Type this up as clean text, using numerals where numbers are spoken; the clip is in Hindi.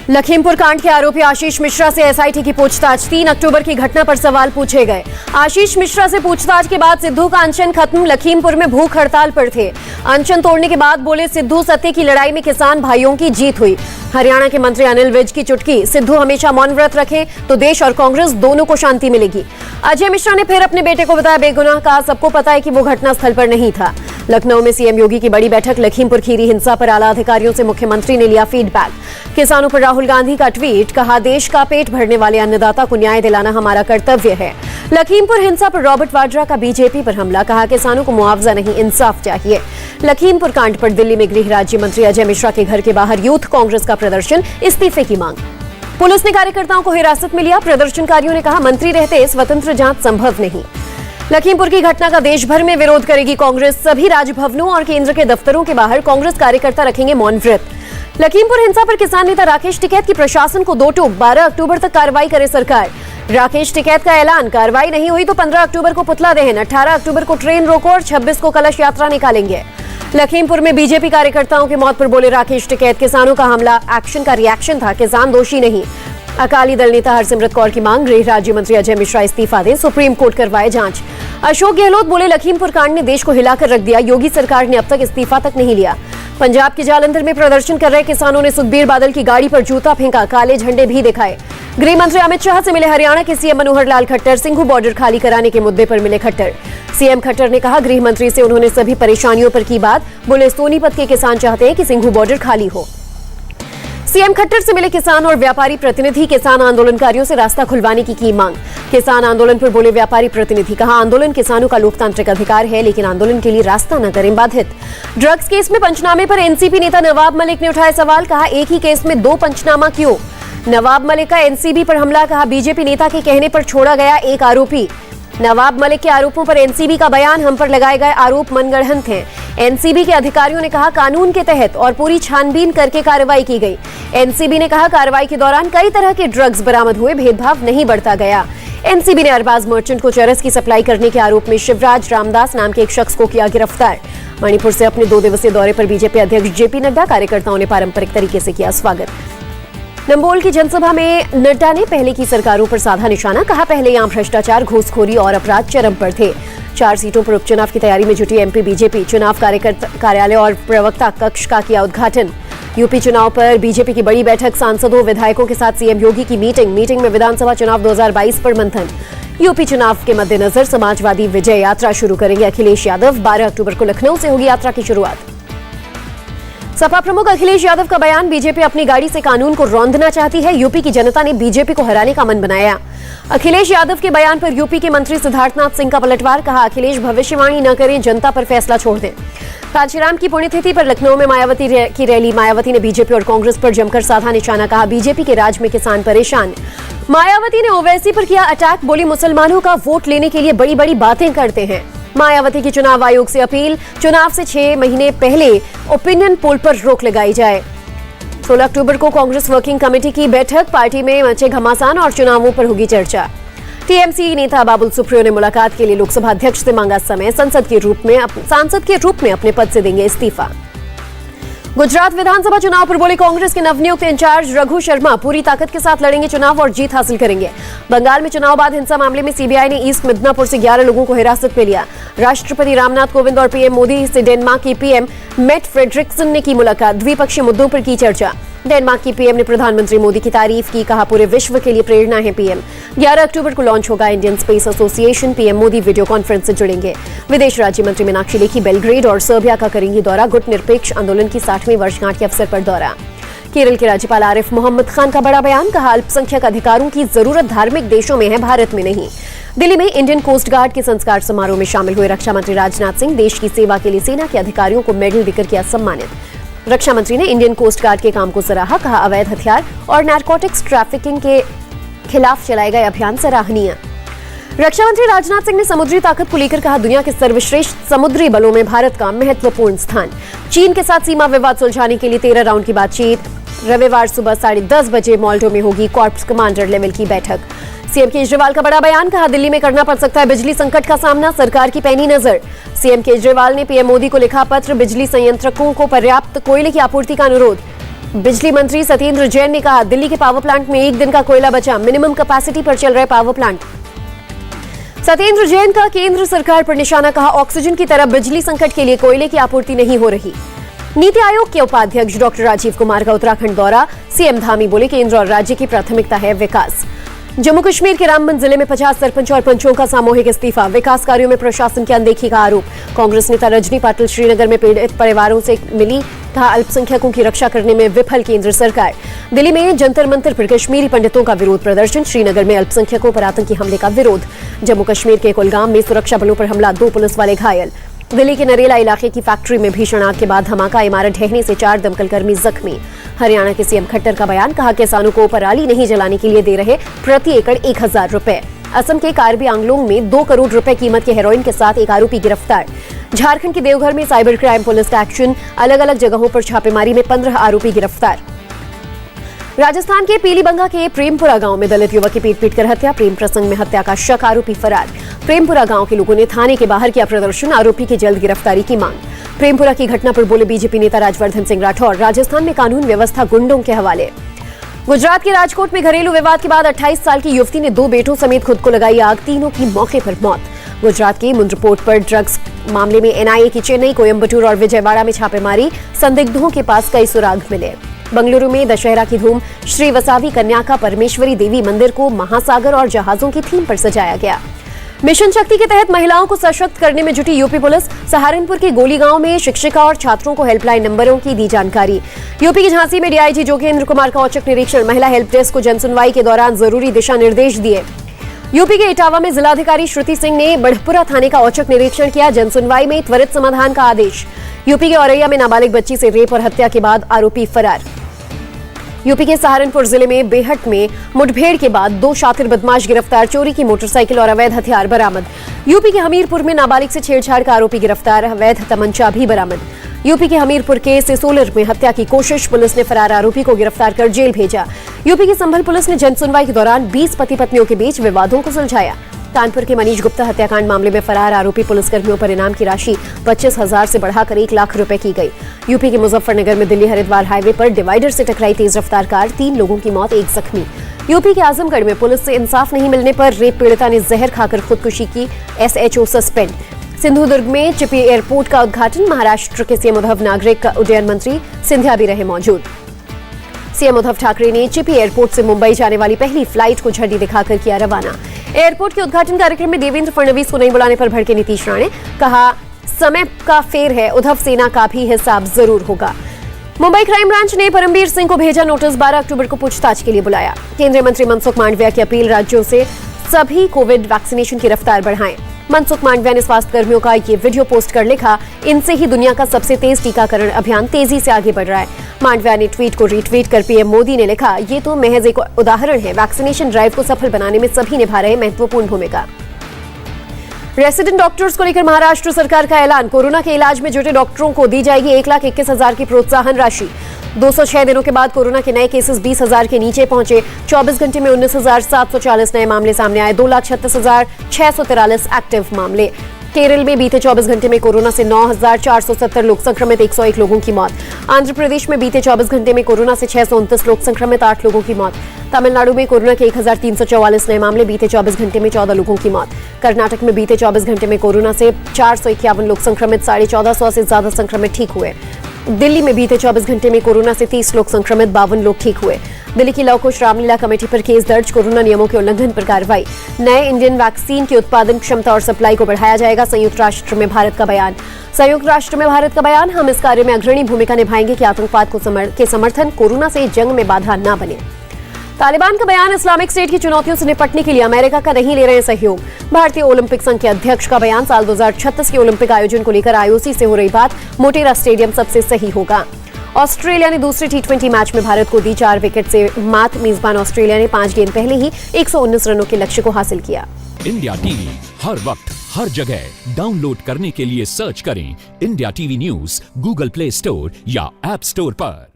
लखीमपुर कांड के आरोपी आशीष मिश्रा से एसआईटी की पूछताछ। 3 अक्टूबर की घटना पर सवाल पूछे गए। आशीष मिश्रा से पूछताछ के बाद सिद्धू का अनशन खत्म। लखीमपुर में भूख हड़ताल पर थे। अनशन तोड़ने के बाद बोले सिद्धू, सत्य की लड़ाई में किसान भाइयों की जीत हुई। हरियाणा के मंत्री अनिल विज की चुटकी, सिद्धू हमेशा मौन व्रत रखे तो देश और कांग्रेस दोनों को शांति मिलेगी। अजय मिश्रा ने फिर अपने बेटे को बताया बेगुनाह। कहा सबको पता है कि वो घटनास्थल पर नहीं था। लखनऊ में सीएम योगी की बड़ी बैठक। लखीमपुर खीरी हिंसा पर आला अधिकारियों से मुख्यमंत्री ने लिया फीडबैक। किसानों पर राहुल गांधी का ट्वीट। कहा देश का पेट भरने वाले अन्नदाता को न्याय दिलाना हमारा कर्तव्य है। लखीमपुर हिंसा पर रॉबर्ट वाड्रा का बीजेपी पर हमला। कहा किसानों को मुआवजा नहीं, इंसाफ चाहिए। लखीमपुर कांड पर दिल्ली में गृह राज्य मंत्री अजय मिश्रा के घर के बाहर यूथ कांग्रेस का प्रदर्शन, इस्तीफे की मांग। पुलिस ने कार्यकर्ताओं को हिरासत में लिया। प्रदर्शनकारियों ने कहा मंत्री रहते स्वतंत्र जांच संभव नहीं। लखीमपुर की घटना का देश भर में विरोध करेगी कांग्रेस। सभी राजभवनों और केंद्र के दफ्तरों के बाहर कांग्रेस कार्यकर्ता रखेंगे मौन व्रत। लखीमपुर हिंसा पर किसान नेता राकेश टिकैत की प्रशासन को 2 टोक। 12 अक्टूबर तक कार्रवाई करे सरकार। राकेश टिकैत का ऐलान। कार्रवाई नहीं हुई तो 15 अक्टूबर को पुतला दहन, 18 अक्टूबर को ट्रेन रोको और 26 को कलश यात्रा निकालेंगे। लखीमपुर में बीजेपी कार्यकर्ताओं की मौत पर बोले राकेश टिकैत, किसानों का हमला एक्शन का रिएक्शन था, किसान दोषी नहीं। अकाली दल नेता हरसिमरत कौर की मांग। गृह राज्य मंत्री अजय मिश्रा इस्तीफा दें, सुप्रीम कोर्ट करवाए जांच। अशोक गहलोत बोले लखीमपुर कांड ने देश को हिलाकर रख दिया। योगी सरकार ने अब तक इस्तीफा तक नहीं लिया। पंजाब के जालंधर में प्रदर्शन कर रहे किसानों ने सुखबीर बादल की गाड़ी पर जूता फेंका, काले झंडे भी दिखाए। गृह मंत्री अमित शाह से मिले हरियाणा के सीएम मनोहर लाल खट्टर। सिंघू बॉर्डर खाली कराने के मुद्दे पर मिले खट्टर। सीएम खट्टर ने कहा गृह मंत्री से उन्होंने सभी परेशानियों पर की बात। बोले सोनीपत के किसान चाहते हैं कि सिंघू बॉर्डर खाली हो। सीएम खट्टर से मिले किसान और व्यापारी प्रतिनिधि। किसान आंदोलनकारियों से रास्ता खुलवाने की मांग। किसान आंदोलन पर बोले व्यापारी प्रतिनिधि। कहा आंदोलन किसानों का लोकतांत्रिक अधिकार है, लेकिन आंदोलन के लिए रास्ता न करें बाधित। ड्रग्स केस में पंचनामे पर एनसीबी नेता नवाब मलिक ने उठाए सवाल। कहा एक ही केस में 2 पंचनामा क्यों? नवाब मलिक का एनसीबी पर हमला। कहा बीजेपी नेता के कहने पर छोड़ा गया एक आरोपी। नवाब मलिक के आरोपों पर एनसीबी का बयान। हम पर लगाए गए आरोप मनगढ़ंत हैं। एनसीबी के अधिकारियों ने कहा कानून के तहत और पूरी छानबीन करके कार्रवाई की गई। एनसीबी ने कहा कार्रवाई के दौरान कई तरह के ड्रग्स बरामद हुए, भेदभाव नहीं बढ़ता गया। एनसीबी ने अरबाज मर्चेंट को चरस की सप्लाई करने के आरोप में शिवराज रामदास नाम के एक शख्स को किया गिरफ्तार। मणिपुर से अपने 2 दिवसीय दौरे पर बीजेपी अध्यक्ष जेपी नड्डा। कार्यकर्ताओं ने पारंपरिक तरीके से किया स्वागत। नंबोल की जनसभा में नड्डा ने पहले की सरकारों पर साधा निशाना। कहा पहले यहां भ्रष्टाचार, घूसखोरी और अपराध चरम पर थे। 4 सीटों पर उपचुनाव की तैयारी में जुटी एमपी बीजेपी। चुनाव कार्यालय और प्रवक्ता कक्ष का किया उद्घाटन। यूपी चुनाव पर बीजेपी की बड़ी बैठक। सांसदों विधायकों के साथ सीएम योगी की मीटिंग में विधानसभा चुनाव 2022 पर मंथन। यूपी चुनाव के मद्देनजर समाजवादी विजय यात्रा शुरू करेंगे अखिलेश यादव। 12 अक्टूबर को लखनऊ से होगी यात्रा की शुरुआत। सपा प्रमुख अखिलेश यादव का बयान। बीजेपी अपनी गाड़ी से कानून को रौंदना चाहती है। यूपी की जनता ने बीजेपी को हराने का मन बनाया। अखिलेश यादव के बयान पर यूपी के मंत्री सिद्धार्थनाथ सिंह का पलटवार। कहा अखिलेश भविष्यवाणी न करें, जनता पर फैसला छोड़ दें। कांचीराम की पुण्यतिथि पर लखनऊ में मायावती की रैली। मायावती ने बीजेपी और कांग्रेस पर जमकर साधा निशाना। कहा बीजेपी के राज में किसान परेशान। मायावती ने ओवैसी पर किया अटैक। बोली मुसलमानों का वोट लेने के लिए बड़ी बड़ी बातें करते हैं। मायावती की चुनाव आयोग से अपील। चुनाव से 6 महीने पहले ओपिनियन पोल पर रोक लगाई जाए। 16 अक्टूबर को कांग्रेस वर्किंग कमेटी की बैठक। पार्टी में मचे घमासान और चुनावों पर होगी चर्चा। टीएमसी नेता बाबुल सुप्रियो ने मुलाकात के लिए लोकसभा अध्यक्ष से मांगा समय। सांसद के रूप में अपने पद से देंगे इस्तीफा। गुजरात विधानसभा चुनाव पर बोले कांग्रेस के नवनियुक्त इंचार्ज रघु शर्मा। पूरी ताकत के साथ लड़ेंगे चुनाव और जीत हासिल करेंगे। बंगाल में चुनाव बाद हिंसा मामले में सीबीआई ने ईस्ट मिदनापुर से 11 लोगों को हिरासत में लिया। राष्ट्रपति रामनाथ कोविंद और पीएम मोदी से डेनमार्क की पीएम मेट फ्रेडरिक्सन ने की मुलाकात। द्विपक्षीय मुद्दों पर की चर्चा। डेनमार्क की पीएम ने प्रधानमंत्री मोदी की तारीफ की। कहा पूरे विश्व के लिए प्रेरणा है पीएम। 11 अक्टूबर को लॉन्च होगा Indian space association. PM Modi video conference से जुड़ेंगे। विदेश राज्य मंत्री मीनाक्षी लेखी बेलग्रेड और सर्बिया का करेंगी दौरा। गुट निरपेक्ष आंदोलन की 60वीं वर्षगांठ के अवसर पर दौरा। केरल के राज्यपाल आरिफ मोहम्मद खान का बड़ा बयान। कहा अल्पसंख्यक अधिकारों की जरूरत धार्मिक देशों में है, भारत में नहीं। दिल्ली में इंडियन कोस्ट गार्ड के संस्कार समारोह में शामिल हुए रक्षा मंत्री राजनाथ सिंह। देश की सेवा के लिए सेना के अधिकारियों को मेडल देकर किया सम्मानित। रक्षा मंत्री ने इंडियन कोस्ट गार्ड के काम को सराहा। कहा अवैध हथियार और नारकोटिक्स ट्रैफिकिंग के खिलाफ चलाए गए अभियान सराहनीय। रक्षा मंत्री राजनाथ सिंह ने समुद्री ताकत को लेकर कहा दुनिया के सर्वश्रेष्ठ समुद्री बलों में भारत का महत्वपूर्ण स्थान। चीन के साथ सीमा विवाद सुलझाने के लिए 13 राउंड की बातचीत। रविवार सुबह 10:30 बजे माल्टो में होगी कॉर्प्स कमांडर लेवल की बैठक। सीएम केजरीवाल का बड़ा बयान। कहा दिल्ली में करना पड़ सकता है बिजली संकट का सामना, सरकार की पैनी नजर। सीएम केजरीवाल ने पीएम मोदी को लिखा पत्र। बिजली संयंत्रकों को पर्याप्त कोयले की आपूर्ति का अनुरोध। बिजली मंत्री सत्येंद्र जैन ने कहा, दिल्ली के पावर प्लांट में एक दिन का कोयला बचा, मिनिमम कैपेसिटी पर चल रहे पावर प्लांट। सत्येंद्र जैन का केंद्र सरकार पर निशाना, कहा ऑक्सीजन की तरह बिजली संकट के लिए कोयले की आपूर्ति नहीं हो रही। नीति आयोग के उपाध्यक्ष डॉक्टर राजीव कुमार का उत्तराखंड दौरा, सीएम धामी बोले केंद्र और राज्य की प्राथमिकता है विकास। जम्मू कश्मीर के रामबन जिले में 50 सरपंच और पंचों का सामूहिक इस्तीफा, विकास कार्यों में प्रशासन की अनदेखी का आरोप। कांग्रेस नेता रजनी पाटिल श्रीनगर में पीड़ित परिवारों से मिली, कहा अल्पसंख्यकों की रक्षा करने में विफल केंद्र सरकार। दिल्ली में जंतर मंतर पर कश्मीरी पंडितों का विरोध प्रदर्शन, श्रीनगर में अल्पसंख्यकों पर आतंकी हमले का विरोध। जम्मू कश्मीर के कुलगाम में सुरक्षा बलों पर हमला, 2 पुलिस वाले घायल। दिल्ली के नरेला इलाके की फैक्ट्री में भीषण आग के बाद धमाका, इमारत ढहने से 4 दमकल कर्मी जख्मी। हरियाणा के सीएम खट्टर का बयान, कहा किसानों को पराली नहीं जलाने के लिए दे रहे प्रति एकड़ 1000 रुपए। असम के कार्बी आंगलोंग में 2 करोड़ रुपए कीमत के हेरोइन के साथ एक आरोपी गिरफ्तार। झारखंड के देवघर में साइबर क्राइम पुलिस का एक्शन, अलग अलग जगहों पर छापेमारी में 15 आरोपी गिरफ्तार। राजस्थान के पीलीबंगा के प्रेमपुरा गांव में दलित युवक की पीट कर हत्या, प्रेम प्रसंग में हत्या का शक, आरोपी फरार। प्रेमपुरा गांव के लोगों ने थाने के बाहर किया प्रदर्शन, आरोपी की जल्द गिरफ्तारी की मांग। प्रेमपुरा की घटना पर बोले बीजेपी नेता राजवर्धन सिंह राठौर, राजस्थान में कानून व्यवस्था गुंडों के हवाले। गुजरात के राजकोट में घरेलू विवाद के बाद 28 साल की युवती ने 2 बेटों समेत खुद को लगाई आग, तीनों की मौके पर मौत। गुजरात के मुंद्रपोट पर ड्रग्स मामले में एनआईए की चेन्नई, कोयम्बटूर और विजयवाड़ा में छापेमारी, संदिग्धों के पास कई सुराग मिले। बंगलुरु में दशहरा की धूम, श्री वसावी कन्याका परमेश्वरी देवी मंदिर को महासागर और जहाजों की थीम पर सजाया गया। मिशन शक्ति के तहत महिलाओं को सशक्त करने में जुटी यूपी पुलिस, सहारनपुर के गोली गांव में शिक्षिका और छात्रों को हेल्पलाइन नंबरों की दी जानकारी। यूपी की झांसी में डीआईजी जोगेंद्र कुमार का औचक निरीक्षण, महिला हेल्प डेस्क को जनसुनवाई के दौरान जरूरी दिशा निर्देश दिए। यूपी के इटावा में जिलाधिकारी श्रुति सिंह ने बढ़पुरा थाने का औचक निरीक्षण किया, जनसुनवाई में त्वरित समाधान का आदेश। यूपी के औरैया में नाबालिग बच्ची से रेप और हत्या के बाद आरोपी फरार। यूपी के सहारनपुर जिले में बेहट में मुठभेड़ के बाद 2 शातिर बदमाश गिरफ्तार, चोरी की मोटरसाइकिल और अवैध हथियार बरामद। यूपी के हमीरपुर में नाबालिग से छेड़छाड़ का आरोपी गिरफ्तार, अवैध तमंचा भी बरामद। यूपी के हमीरपुर के सिसोलर में हत्या की कोशिश, पुलिस ने फरार आरोपी को गिरफ्तार कर जेल भेजा। यूपी की संभल पुलिस ने जनसुनवाई के दौरान 20 पति पत्नियों के बीच विवादों को सुलझाया। कानपुर के मनीष गुप्ता हत्याकांड मामले में फरार आरोपी पुलिसकर्मियों पर इनाम की राशि 25,000 से बढ़ाकर 1 लाख रुपए की गई। यूपी के मुजफ्फरनगर में दिल्ली हरिद्वार हाईवे पर डिवाइडर से टकराई तेज रफ्तार कार, 3 लोगों की मौत, 1 जख्मी। यूपी के आजमगढ़ में पुलिस से इंसाफ नहीं मिलने पर रेप पीड़िता ने जहर खाकर खुदकुशी की, एसएचओ सस्पेंड। सिंधुदुर्ग में चिपी एयरपोर्ट का उद्घाटन, महाराष्ट्र के सीएम उद्धव नागरिक का उड्डयन मंत्री सिंधिया भी रहे मौजूद। सीएम उद्धव ठाकरे ने चिपी एयरपोर्ट से मुंबई जाने वाली पहली फ्लाइट को झंडी दिखाकर किया रवाना। एयरपोर्ट के उद्घाटन कार्यक्रम में देवेंद्र फडणवीस को नहीं बुलाने पर भड़के नीतीश राणे, कहा समय का फेर है, उद्धव सेना का भी हिसाब जरूर होगा। मुंबई क्राइम ब्रांच ने परमबीर सिंह को भेजा नोटिस, 12 अक्टूबर को पूछताछ के लिए बुलाया। केंद्रीय मंत्री मनसुख मांडविया की अपील, राज्यों से सभी कोविड वैक्सीनेशन की रफ्तार बढ़ाएं। मनसुख मांडविया ने स्वास्थ्य कर्मियों का ये वीडियो पोस्ट कर लिखा, इनसे ही दुनिया का सबसे तेज टीकाकरण अभियान तेजी से आगे बढ़ रहा है। मांडविया ने ट्वीट को रीट्वीट कर पीएम मोदी ने लिखा, ये तो महज एक उदाहरण है, वैक्सीनेशन ड्राइव को सफल बनाने में सभी निभा रहे महत्वपूर्ण भूमिका। रेसिडेंट डॉक्टर्स को लेकर महाराष्ट्र सरकार का ऐलान, कोरोना के इलाज में जुटे डॉक्टरों को दी जाएगी 1,21,000 की प्रोत्साहन राशि। 206 दिनों के बाद कोरोना के नए केसेस 20,000 के नीचे पहुंचे, 24 घंटे में 19,740 नए मामले सामने आए, 2,36,643 एक्टिव मामले। केरल में बीते 24 घंटे में कोरोना से 9,470 लोग संक्रमित, 101 लोगों की मौत। आंध्र प्रदेश में बीते 24 घंटे में कोरोना से 629 लोग संक्रमित, 8 लोगों की मौत। तमिलनाडु में कोरोना के 1,344 नए मामले, बीते 24 घंटे में 14 लोगों की मौत। कर्नाटक में बीते 24 घंटे में कोरोना से 451 लोग संक्रमित, 1450 से ज्यादा संक्रमित ठीक हुए। दिल्ली में बीते 24 घंटे में कोरोना से 30 लोग संक्रमित, 52 लोग ठीक हुए। दिल्ली की लवकुश रामलीला कमेटी पर केस दर्ज, कोरोना नियमों के उल्लंघन पर कार्रवाई। नए इंडियन वैक्सीन की उत्पादन क्षमता और सप्लाई को बढ़ाया जाएगा, संयुक्त राष्ट्र में भारत का बयान। संयुक्त राष्ट्र में भारत का बयान, हम इस कार्य में अग्रणी भूमिका निभाएंगे कि आतंकवाद के समर्थन कोरोना से जंग में बाधा न बने। तालिबान का बयान, इस्लामिक स्टेट की चुनौतियों से निपटने के लिए अमेरिका का नहीं ले रहे हैं सहयोग। भारतीय ओलंपिक संघ के अध्यक्ष का बयान, साल 2036 के ओलंपिक आयोजन को लेकर आईओसी से हो रही बात, मोटेरा स्टेडियम सबसे सही होगा। ऑस्ट्रेलिया ने दूसरे T20 मैच में भारत को दी 4 विकेट से मात, मेजबान ऑस्ट्रेलिया ने 5 गेंद पहले ही 119 रनों के लक्ष्य को हासिल किया। इंडिया टीवी हर वक्त हर जगह डाउनलोड करने के लिए सर्च करें India TV news Google play store या ऐप स्टोर पर।